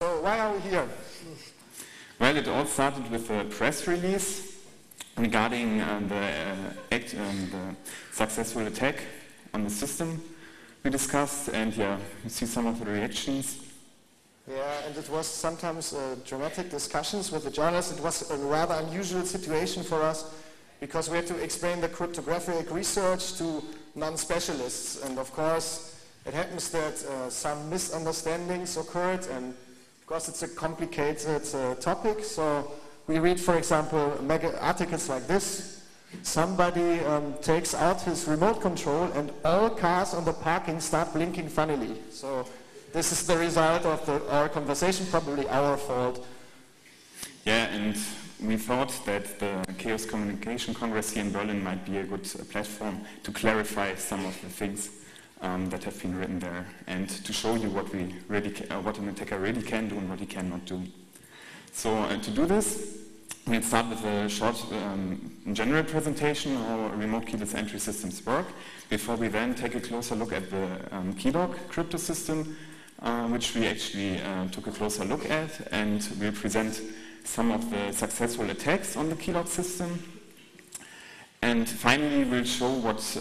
So why are we here? Well, it all started with a press release regarding the successful attack on the system we discussed, and yeah, you see some of the reactions. Yeah, and it was sometimes dramatic discussions with the journalists. It was a rather unusual situation for us because we had to explain the cryptographic research to non-specialists, and of course it happens that some misunderstandings occurred, and of course it's a complicated topic. So we read, for example, articles like this. Somebody takes out his remote control and all cars on the parking start blinking funnily. So this is the result of our conversation, probably our fault. Yeah, and we thought that the Chaos Communication Congress here in Berlin might be a good platform to clarify some of the things that have been written there, and to show you what an attacker really can do and what he cannot do. So to do this, we'll start with a short general presentation of how remote keyless entry systems work, before we then take a closer look at the Keylog crypto system, which we actually took a closer look at, and we'll present some of the successful attacks on the Keylog system. And finally, we'll show what,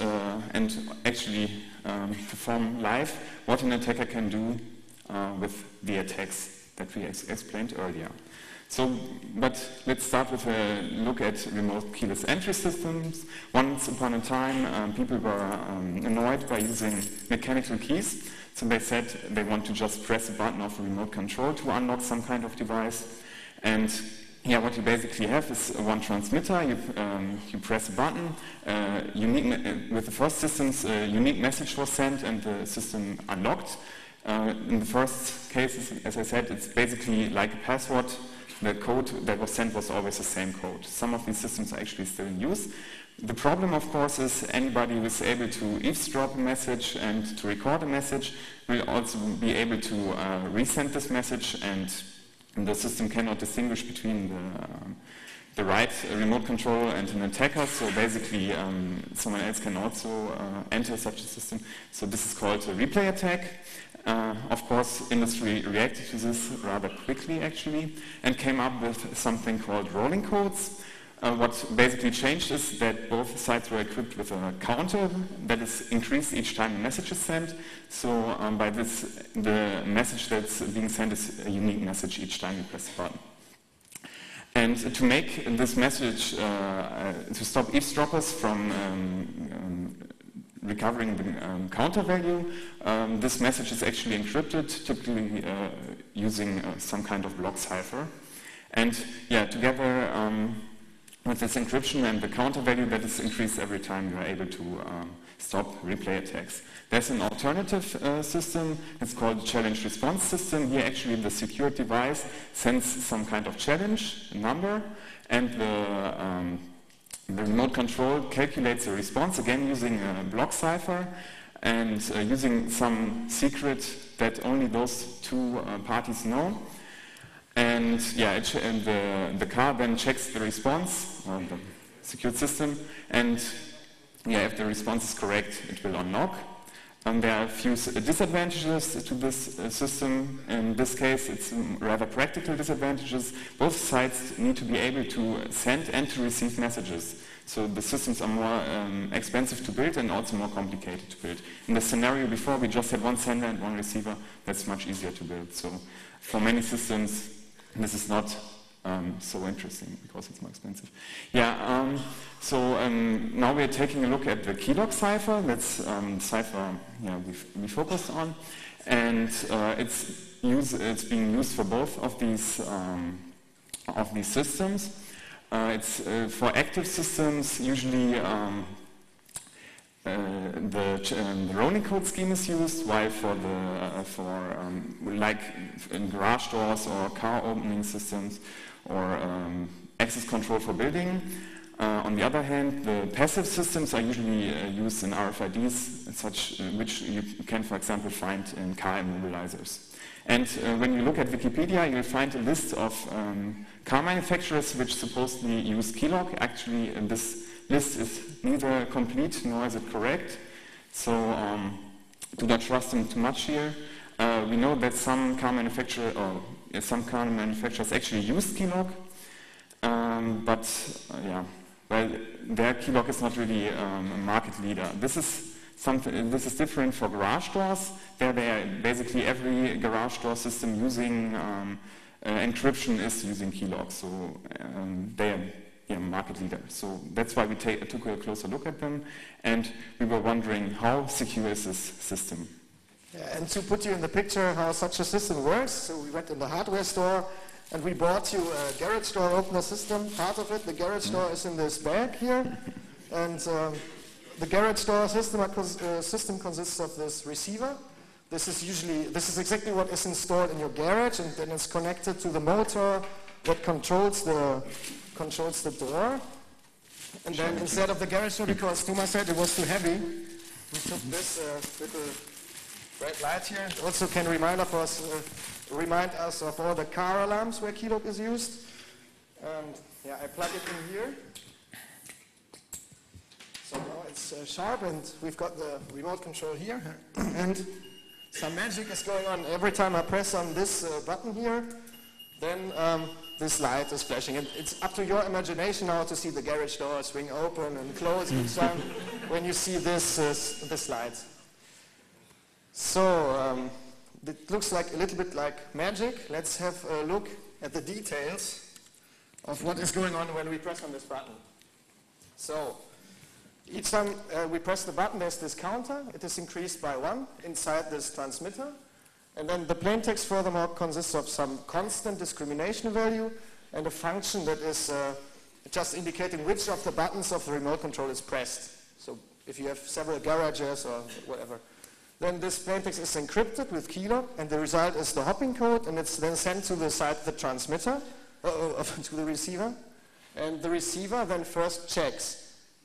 and actually perform live, what an attacker can do with the attacks that we explained earlier. So, but let's start with a look at remote keyless entry systems. Once upon a time, people were annoyed by using mechanical keys. So they said they want to just press a button of a remote control to unlock some kind of device. And yeah, what you basically have is one transmitter. You press a button. With the first systems, a unique message was sent and the system unlocked. In the first cases, as I said, it's basically like a password. The code that was sent was always the same code. Some of these systems are actually still in use. The problem, of course, is anybody who is able to eavesdrop a message and to record a message will also be able to resend this message, and the system cannot distinguish between the right remote control and an attacker. So basically, someone else can also enter such a system. So this is called a replay attack. Of course, industry reacted to this rather quickly, actually, and came up with something called rolling codes. What basically changed is that both sides were equipped with a counter that is increased each time a message is sent. So by this, the message that's being sent is a unique message each time you press the button. And to make this message, to stop eavesdroppers from recovering the counter value, this message is actually encrypted, typically using some kind of block cipher. And yeah, together with this encryption and the counter value that is increased every time you are able to stop replay attacks. There's an alternative system. It's called a challenge response system. Here actually the secured device sends some kind of challenge, a number, and the remote control calculates a response, again using a block cipher and using some secret that only those two parties know. And yeah, the car then checks the response, or the secured system, and yeah, if the response is correct, it will unlock. There are a few disadvantages to this system. In this case, it's rather practical disadvantages. Both sides need to be able to send and to receive messages. So the systems are more expensive to build and also more complicated to build. In the scenario before, we just had one sender and one receiver. That's much easier to build. So for many systems, this is not so interesting because it's more expensive. Yeah, now we're taking a look at the Keylog cipher. That's the cipher we focused on. And it's being used for both of these systems. It's for active systems, usually the rolling code scheme is used, while for like in garage doors or car opening systems or access control for building. On the other hand, the passive systems are usually used in RFIDs, which you can, for example, find in car immobilizers. And when you look at Wikipedia, you'll find a list of car manufacturers which supposedly use Keylog. Actually, this list is neither complete nor is it correct. So do not trust them too much here. We know that some car manufacturers, or some car manufacturers actually use keylog, yeah, well, their keylog is not really a market leader. This is different for garage doors. Basically every garage door system using encryption is using keylog, so they are market leader. So that's why we took a closer look at them, and we were wondering how secure is this system. Yeah, and to put you in the picture how such a system works, so we went in the hardware store and we bought you a garage door opener system. Part of it, the garage door, is in this bag here, and the garage door system consists of this receiver. This is exactly what is installed in your garage, and then it's connected to the motor that controls the door. And then instead of the garage door, because Thomas said it was too heavy, we took this little red light here. It also can remind us of all the car alarms where keylog is used. And yeah, I plug it in here. So now it's sharp, and we've got the remote control here. And some magic is going on. Every time I press on this button here, then this light is flashing. And it's up to your imagination now to see the garage door swing open and close each time when you see this light. So it looks like a little bit like magic. Let's have a look at the details of what is going on when we press on this button. So each time we press the button, there's this counter. It is increased by 1 inside this transmitter. And then the plaintext furthermore consists of some constant discrimination value and a function that is just indicating which of the buttons of the remote control is pressed. So if you have several garages or whatever. Then this plaintext is encrypted with keylog, and the result is the hopping code, and it's then sent to the side of the transmitter, to the receiver. And the receiver then first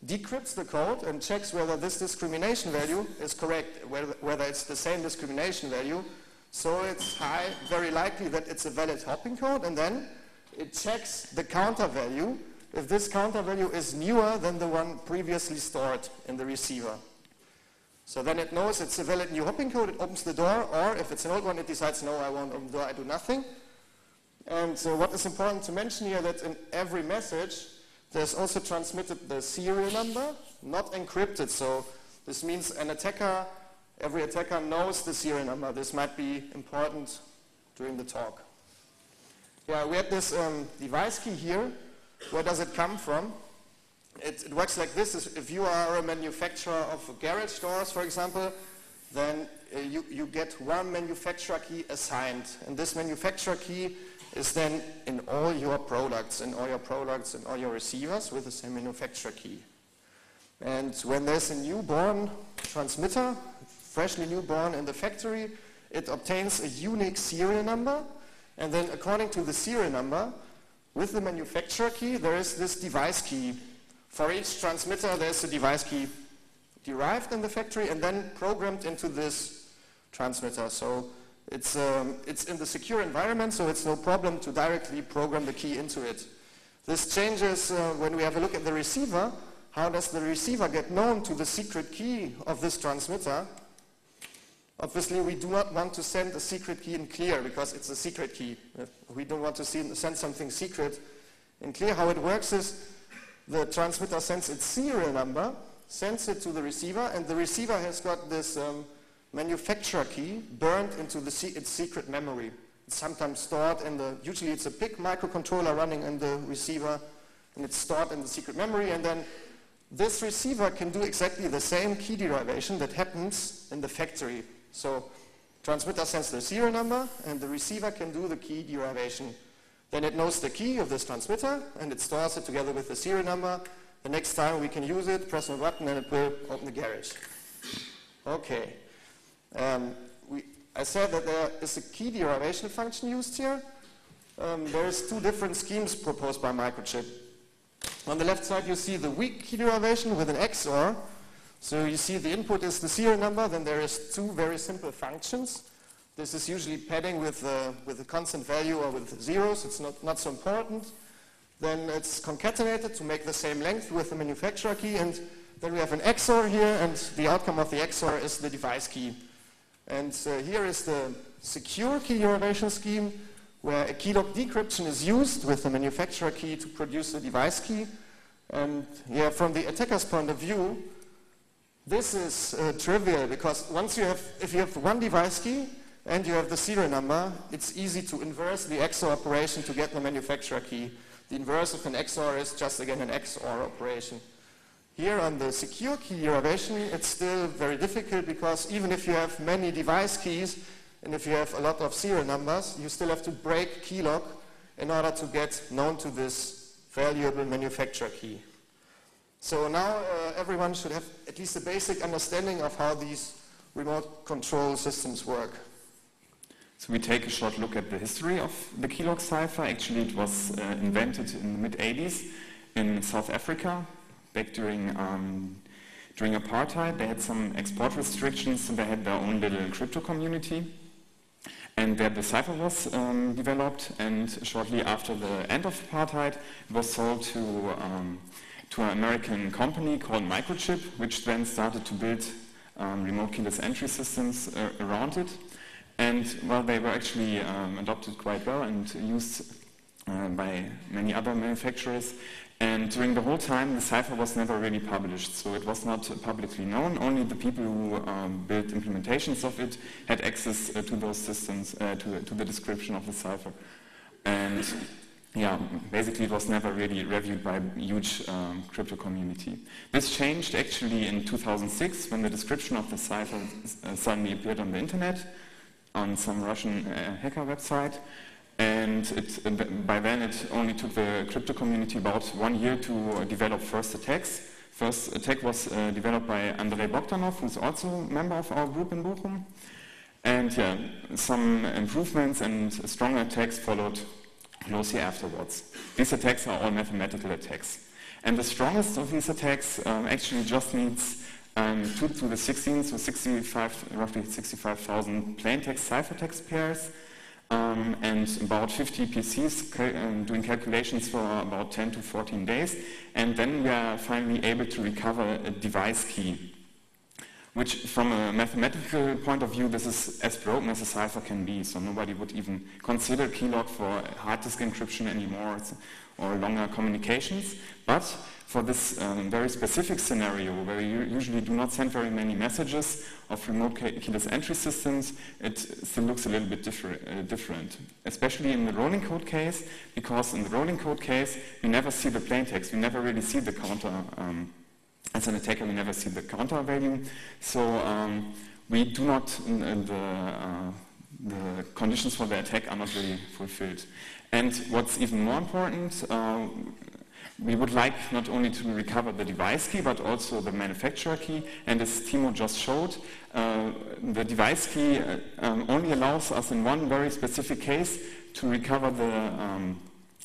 decrypts the code and checks whether this discrimination value is correct, whether it's the same discrimination value. So it's very likely that it's a valid hopping code, and then it checks the counter value if this counter value is newer than the one previously stored in the receiver. So then it knows it's a valid new hopping code, it opens the door, or if it's an old one, it decides, no, I won't open the door, I do nothing. And what is important to mention here, that in every message, there's also transmitted the serial number, not encrypted. So this means every attacker knows the serial number. This might be important during the talk. Yeah, we have this device key here. Where does it come from? It works like this. If you are a manufacturer of garage doors, for example, then you get one manufacturer key assigned. And this manufacturer key is then in all your products, and all your receivers with the same manufacturer key. And when there's a newborn transmitter, freshly newborn in the factory, it obtains a unique serial number, and then according to the serial number, with the manufacturer key, there is this device key. For each transmitter, there's a device key derived in the factory and then programmed into this transmitter. So it's in the secure environment, so it's no problem to directly program the key into it. This changes when we have a look at the receiver. How does the receiver get known to the secret key of this transmitter? Obviously, we do not want to send a secret key in clear because it's a secret key. We don't want to send something secret in clear. How it works is the transmitter sends its serial number, sends it to the receiver, and the receiver has got this manufacturer key burned into its secret memory. It's sometimes stored usually it's a big microcontroller running in the receiver, and it's stored in the secret memory, and then this receiver can do exactly the same key derivation that happens in the factory. So transmitter sends the serial number, and the receiver can do the key derivation. Then it knows the key of this transmitter, and it stores it together with the serial number. The next time we can use it, press a button, and it will open the garage. Okay. I said that there is a key derivation function used here. There's two different schemes proposed by Microchip. On the left side, you see the weak key derivation with an XOR. So you see the input is the serial number, then there is two very simple functions. This is usually padding with a constant value or with zeros. It's not so important. Then it's concatenated to make the same length with the manufacturer key, and then we have an XOR here, and the outcome of the XOR is the device key. And here is the secure key derivation scheme, where a keylog decryption is used with the manufacturer key to produce the device key. And yeah, from the attacker's point of view, this is trivial, because if you have one device key and you have the serial number, it's easy to inverse the XOR operation to get the manufacturer key. The inverse of an XOR is just, again, an XOR operation. Here on the secure key derivation, it's still very difficult, because even if you have many device keys and if you have a lot of serial numbers, you still have to break keylog in order to get known to this valuable manufacturer key. So now everyone should have at least a basic understanding of how these remote control systems work. So we take a short look at the history of the keylog cipher. Actually, it was invented in the mid-80s in South Africa, back during apartheid. They had some export restrictions, so they had their own little crypto community. And there the cipher was developed, and shortly after the end of apartheid, it was sold to an American company called Microchip, which then started to build remote keyless entry systems around it. And well, they were actually adopted quite well and used by many other manufacturers. And during the whole time, the cipher was never really published, so it was not publicly known. Only the people who built implementations of it had access to those systems, to the description of the cipher. And yeah, basically it was never really reviewed by a huge crypto community. This changed actually in 2006, when the description of the cipher suddenly appeared on the internet, on some Russian hacker website. And by then it only took the crypto community about 1 year to develop first attacks. First attack was developed by Andrei Bogdanov, who's also a member of our group in Bochum. And yeah, some improvements and stronger attacks followed closely afterwards. These attacks are all mathematical attacks. And the strongest of these attacks actually just needs 2 to the 16, so roughly 65,000 plaintext ciphertext pairs, and about 50 PCs doing calculations for about 10 to 14 days, and then we are finally able to recover a device key, which from a mathematical point of view, this is as broken as a cipher can be, so nobody would even consider keylog for hard disk encryption anymore or longer communications. But for this very specific scenario, where you usually do not send very many messages of remote keyless entry systems, it still looks a little bit different. Especially in the rolling code case, because in the rolling code case, you never see the plaintext, you never really see the counter. As an attacker, we never see the counter value. So we do not, the conditions for the attack are not really fulfilled. And what's even more important, we would like not only to recover the device key, but also the manufacturer key. And as Timo just showed, the device key only allows us in one very specific case to recover the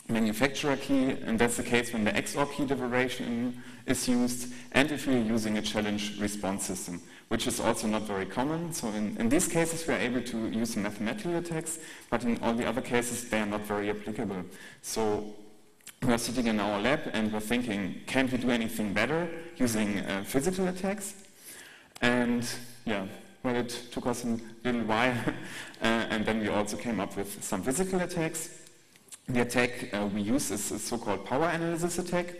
manufacturer key, and that's the case when the XOR key derivation is used, and if we're using a challenge response system, which is also not very common. So in these cases, we are able to use mathematical attacks, but in all the other cases, they are not very applicable. So we're sitting in our lab and we're thinking, can't we do anything better using physical attacks? And yeah, well, it took us a little while, and then we also came up with some physical attacks. The attack we use is a so-called power analysis attack.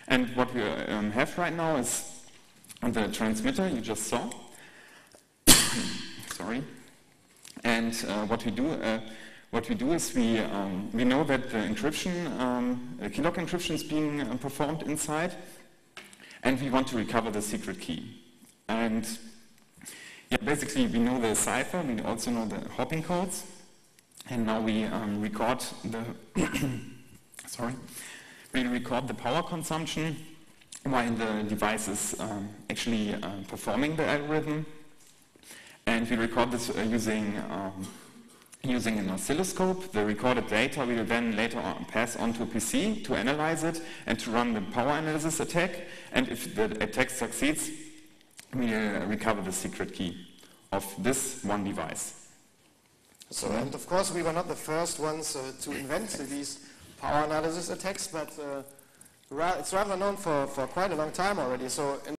And what we have right now is the transmitter you just saw. Sorry. And what we do is we know that the encryption, keylog encryption is being performed inside, and we want to recover the secret key. And yeah, basically we know the cipher, we also know the hopping codes. And now we record the record the power consumption while the device is actually performing the algorithm. And we record this using an oscilloscope. The recorded data we will then later on pass on to a PC to analyze it and to run the power analysis attack. And if the attack succeeds, we will recover the secret key of this one device. So, and of course, we were not the first ones to invent these power analysis attacks, but it's rather known for quite a long time already. So.